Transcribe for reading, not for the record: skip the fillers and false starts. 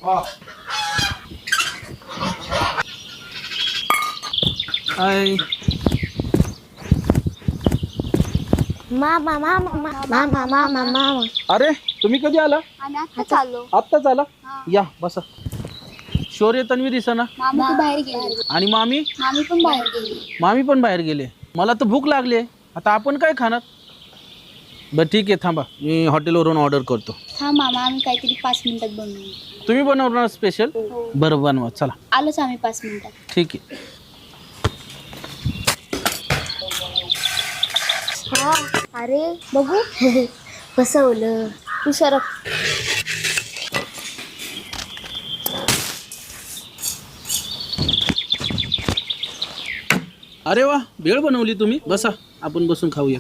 हाय. मामा मामा मामा मामा मामा. अरे तुम्ही कधी आला? आणि आता चाललो. आत्ताच आला. या बसा. शौर्य तन्वी दिसेना मामी तर बाहेर गेले. आणि मामी मामी पण बाहेर गेली. मामी पण बाहेर गेले. मला तर भूक लागली आहे. आता आपण काय खाणार? बरं ठीक आहे, थांबा मी हॉटेलवरून ऑर्डर करतो. हा मामा, आम्ही काहीतरी 5 मिनिटात बनवू. तुम्ही बनवणार स्पेशल? हो. बरं बनवा, चला. आलोच आम्ही 5 मिनिटात. ठीक आहे. हा अरे बघू. फसवलं. तू सरक. अरे वा, भेळ बनवली तुम्ही. बसा, आपण बसून खाऊया.